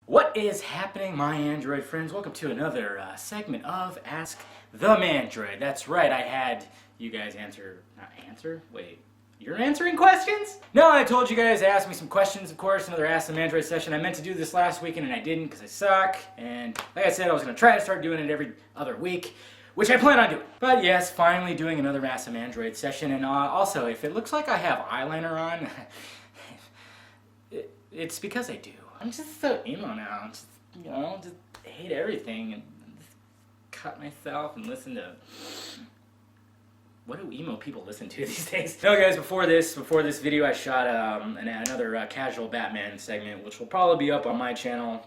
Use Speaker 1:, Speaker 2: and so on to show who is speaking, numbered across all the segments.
Speaker 1: What is happening, my Android friends? Welcome to another segment of Ask the Mandroid. That's right, I had you guys Wait, you're answering questions? No, I told you guys to ask me some questions, of course, another Ask the Mandroid session. I meant to do this last weekend and I didn't because I suck. And like I said, I was going to try to start doing it every other week, which I plan on doing. But yes, finally doing another Ask the Mandroid session. And also, if it looks like I have eyeliner on, it's because I do. I'm just so emo now. Just hate everything and just cut myself and listen to. What do emo people listen to these days? No, guys. Before this video, I shot another casual Batman segment, which will probably be up on my channel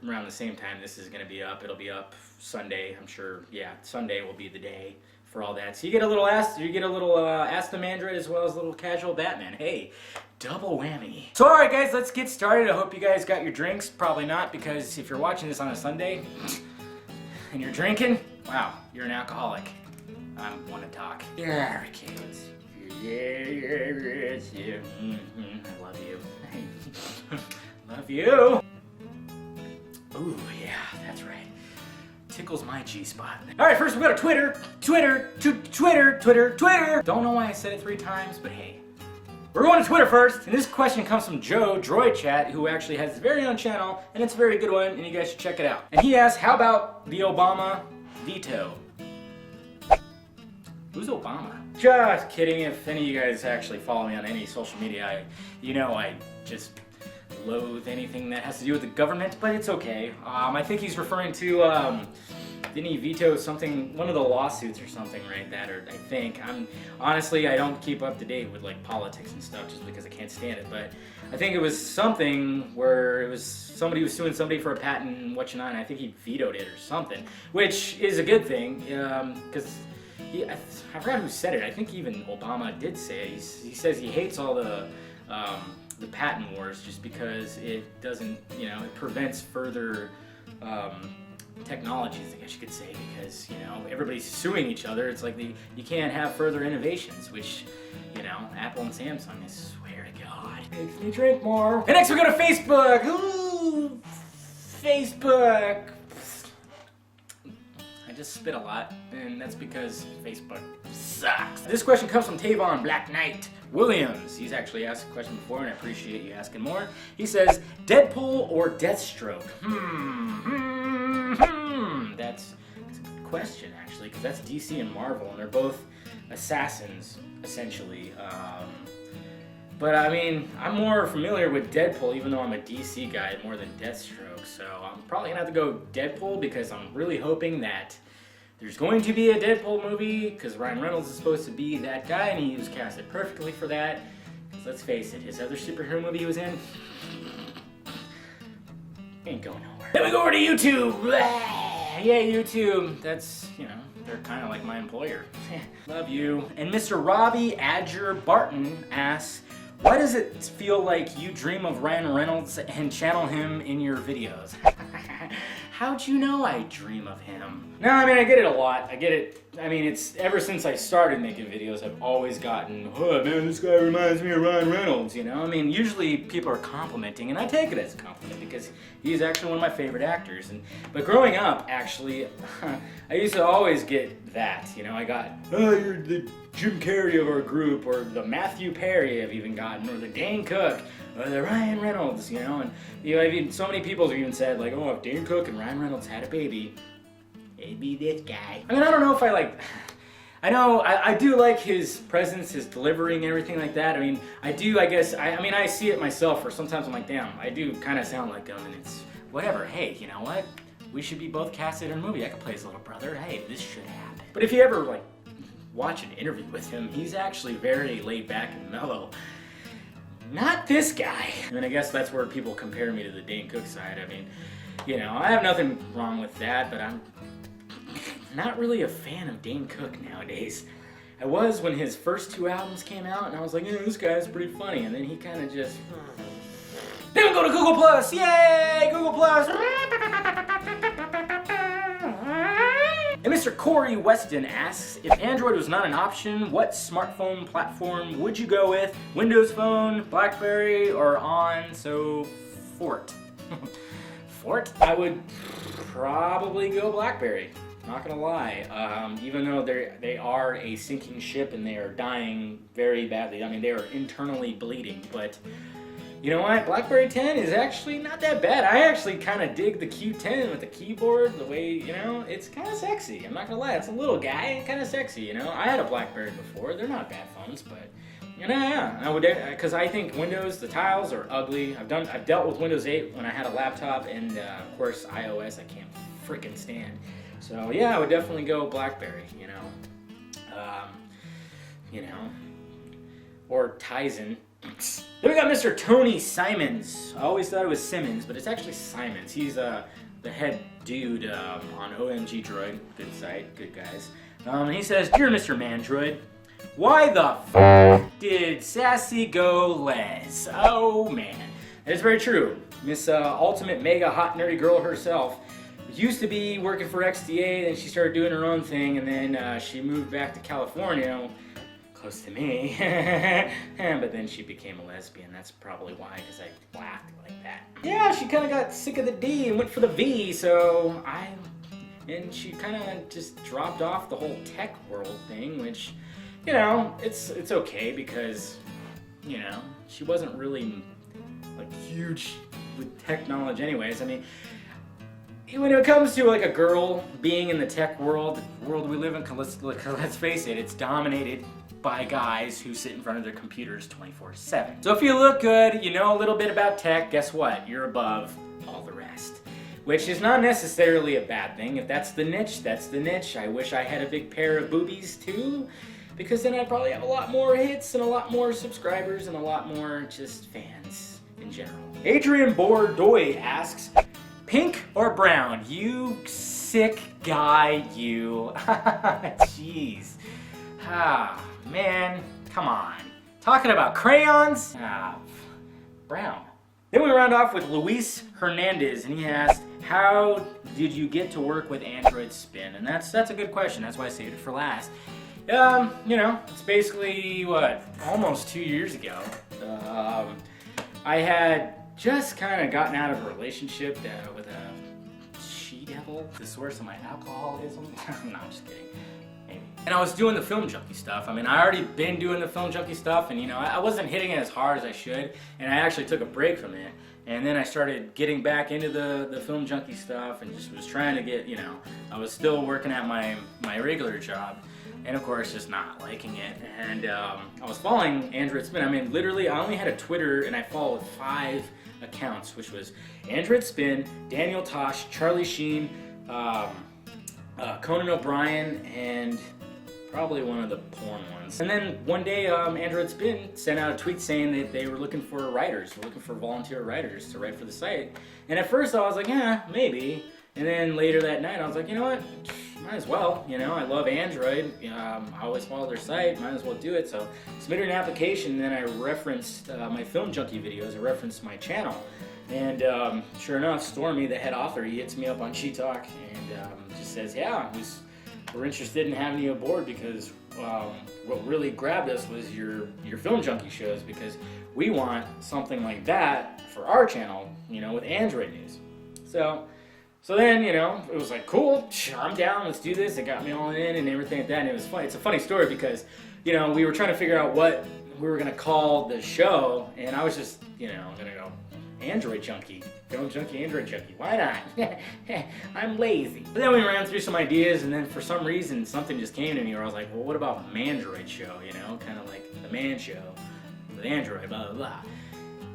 Speaker 1: around the same time this is going to be up. It'll be up Sunday, I'm sure. Yeah, Sunday will be the day for all that. So you get a little Ask the Mandroid as well as a little casual Batman. Hey, double whammy. So alright guys, let's get started. I hope you guys got your drinks. Probably not, because if you're watching this on a Sunday and you're drinking, wow, you're an alcoholic. I want to talk. Yeah, okay, let's. Yeah. I love you. Love you. Ooh, yeah, that's right. Tickles my G-spot. Alright, first we go to Twitter. Twitter. Don't know why I said it 3 times, but hey. We're going to Twitter first, and this question comes from Joe Droid Chat, who actually has his very own channel, and it's a very good one, and you guys should check it out. And he asks, how about the Obama veto? Who's Obama? Just kidding. If any of you guys actually follow me on any social media, I just loathe anything that has to do with the government, but it's okay. I think he's referring to, didn't he veto something, one of the lawsuits or something, right? I think. Honestly, I don't keep up to date with like politics and stuff just because I can't stand it, but I think it was something where it was somebody was suing somebody for a patent and whatnot, and I think he vetoed it or something, which is a good thing, because I forgot who said it. I think even Obama did say it. He says he hates all the patent wars just because it doesn't, it prevents further technologies, I guess you could say, because, everybody's suing each other. It's like you can't have further innovations, which, Apple and Samsung, I swear to God, makes me drink more. And next we go to Facebook. Ooh, Facebook. I just spit a lot, and that's because Facebook sucks. This question comes from Tavon Black Knight Williams. He's actually asked a question before, and I appreciate you asking more. He says, Deadpool or Deathstroke? That's a good question, actually, because that's DC and Marvel, and they're both assassins, essentially. But I mean, I'm more familiar with Deadpool, even though I'm a DC guy, more than Deathstroke. So I'm probably gonna have to go Deadpool, because I'm really hoping that there's going to be a Deadpool movie, because Ryan Reynolds is supposed to be that guy, and he was casted perfectly for that. Because let's face it, his other superhero movie he was in ain't going nowhere. Then we go over to YouTube. Yeah, YouTube. That's, they're kind of like my employer. Love you. And Mr. Robbie Adger Barton asks, why does it feel like you dream of Ryan Reynolds and channel him in your videos? How'd you know I dream of him? No, I mean, I get it a lot. I get it. I mean, it's ever since I started making videos, I've always gotten, oh man, this guy reminds me of Ryan Reynolds, I mean, usually people are complimenting, and I take it as a compliment because he's actually one of my favorite actors. But growing up, actually, I used to always get that, I got, oh, you're the Jim Carrey of our group, or the Matthew Perry I've even gotten, or the Dane Cook, or the Ryan Reynolds, and I mean, so many people have even said, like, oh, if Dane Cook and Ryan Reynolds had a baby, it'd be this guy. I mean, I don't know if I do like his presence, his delivery and everything like that. I mean, I do, I guess, I mean, I see it myself, or sometimes I'm like, damn, I do kind of sound like him, and it's, whatever, hey, you know what? We should be both casted in a movie. I could play his little brother. Hey, this should happen. But if you ever, watch an interview with him, he's actually very laid back and mellow. Not this guy. I mean, I guess that's where people compare me to the Dane Cook side. I mean, I have nothing wrong with that, but I'm not really a fan of Dane Cook nowadays. I was when his first 2 albums came out, and I was like, yeah, this guy's pretty funny, and then he kind of just... Then we go to Google Plus! Yay! Google Plus! And Mr. Corey Weston asks, if Android was not an option, what smartphone platform would you go with? Windows Phone, BlackBerry, or on so forth? for it. I would probably go BlackBerry. Not gonna lie, even though they are a sinking ship and they are dying very badly. I mean, they are internally bleeding, but you know what? BlackBerry 10 is actually not that bad. I actually kind of dig the Q10 with the keyboard, the way, you know, it's kind of sexy. I'm not gonna lie, it's a little guy, kind of sexy, you know? I had a BlackBerry before. They're not bad phones, but you know, yeah, I would, because I think Windows, the tiles are ugly. I've dealt with Windows 8 when I had a laptop, and of course iOS I can't freaking stand. So yeah, I would definitely go BlackBerry, you know, or Tizen. Then we got Mr. Tony Simons. I always thought it was Simmons, but it's actually Simons. He's the head dude on OMG Droid. Good site, good guys. He says, "Dear Mr. Mandroid, why the f*** did Sassy go les?" Oh man, it's very true. Miss Ultimate Mega Hot Nerdy Girl herself used to be working for XDA, then she started doing her own thing, and then she moved back to California, close to me, but then she became a lesbian. That's probably why, because I laughed like that. Yeah, she kind of got sick of the D and went for the V, and she kind of just dropped off the whole tech world thing, which, you know, it's okay because, you know, she wasn't really like huge with tech knowledge anyways. I mean, when it comes to like a girl being in the tech world, the world we live in, let's face it, it's dominated by guys who sit in front of their computers 24/7. So if you look good, you know a little bit about tech, guess what? You're above all the rest. Which is not necessarily a bad thing. If that's the niche, that's the niche. I wish I had a big pair of boobies too, because then I'd probably have a lot more hits and a lot more subscribers and a lot more just fans in general. Adrian Bordoy asks, pink or brown? You sick guy, you. Jeez. Ah, man, come on. Talking about crayons? Brown. Then we round off with Luis Hernandez, and he asked, how did you get to work with AndroidSPIN? And that's a good question. That's why I saved it for last. You know, it's basically, almost 2 years ago. I had just kind of gotten out of a relationship with a she-devil, the source of my alcoholism. No, I'm just kidding. Maybe. And I was doing the Film Junkie stuff. I mean, I already been doing the Film Junkie stuff, and you know, I wasn't hitting it as hard as I should, and I actually took a break from it. And then I started getting back into the Film Junkie stuff, and just was trying to get, you know, I was still working at my regular job, and of course just not liking it. And I was following AndroidSPIN. I mean, literally, I only had a Twitter, and I followed 5 accounts, which was AndroidSPIN, Daniel Tosh, Charlie Sheen, Conan O'Brien, and probably one of the porn ones. And then one day, AndroidSPIN sent out a tweet saying that they were looking for writers, looking for volunteer writers to write for the site. And at first I was like, yeah, maybe. And then later that night I was like, you know what, might as well. You know, I love Android. I always follow their site, might as well do it. So submitted an application, and then I referenced my Film Junkie videos. I referenced my channel. And sure enough, Stormy, the head author, he hits me up on She Talk and just says, yeah, we're interested in having you aboard because what really grabbed us was your Film Junkie shows, because we want something like that for our channel, you know, with Android news. So then, you know, it was like, cool, I'm down, let's do this. It got me all in and everything like that, and it was funny. It's a funny story because, you know, we were trying to figure out what we were going to call the show, and I was just, you know, going to go, Android Junkie, Film Junkie, Android Junkie, why not? I'm lazy. But then we ran through some ideas, and then for some reason something just came to me where I was like, well, what about Mandroid show, you know, kind of like the Man Show with Android, blah, blah, blah.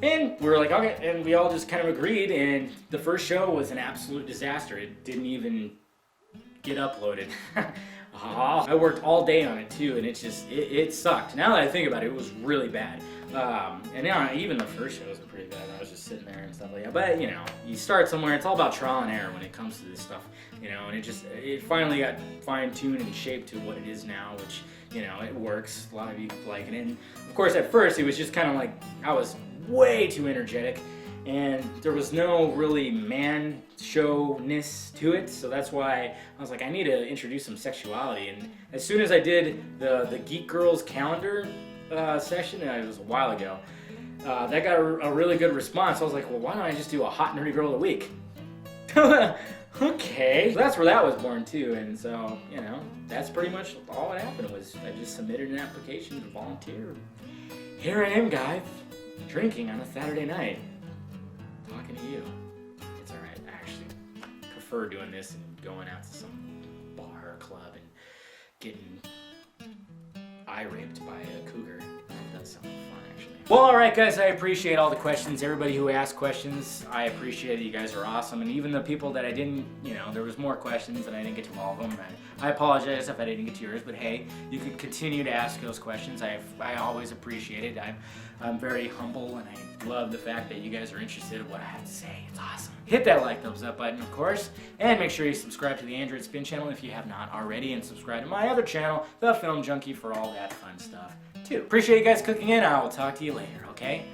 Speaker 1: And we were like, okay, and we all just kind of agreed, and the first show was an absolute disaster. It didn't even get uploaded. I worked all day on it too, and it sucked. Now that I think about it, it was really bad. And now even the first shows were pretty bad. I was just sitting there and stuff like that. But you know, you start somewhere. It's all about trial and error when it comes to this stuff. You know, and it finally got fine-tuned and shaped to what it is now, which, you know, it works. A lot of you like it. And of course, at first it was just kind of like I was way too energetic, and there was no really man showness to it, so that's why I was like, I need to introduce some sexuality. And as soon as I did the Geek Girls calendar session, it was a while ago, that got a really good response. I was like, well, why don't I just do a hot nerdy girl of the week? Okay. So that's where that was born too, and so, you know, that's pretty much all that happened was I just submitted an application to volunteer. Here I am, guys, drinking on a Saturday night, talking to you. It's alright, I actually prefer doing this and going out to some bar or club and getting eye-raped by a cougar. That sounds fun, actually. Well, alright guys, I appreciate all the questions. Everybody who asked questions, I appreciate it. You guys are awesome. And even the people that I didn't, you know, there was more questions and I didn't get to all of them. And I apologize if I didn't get to yours, but hey, you can continue to ask those questions. I always appreciate it. I'm very humble and I love the fact that you guys are interested in what I have to say. It's awesome. Hit that like, thumbs up button, of course, and make sure you subscribe to the Android Spin channel if you have not already, and subscribe to my other channel, The Film Junkie, for all that fun stuff too. Appreciate you guys cooking in. I will talk to you later, okay?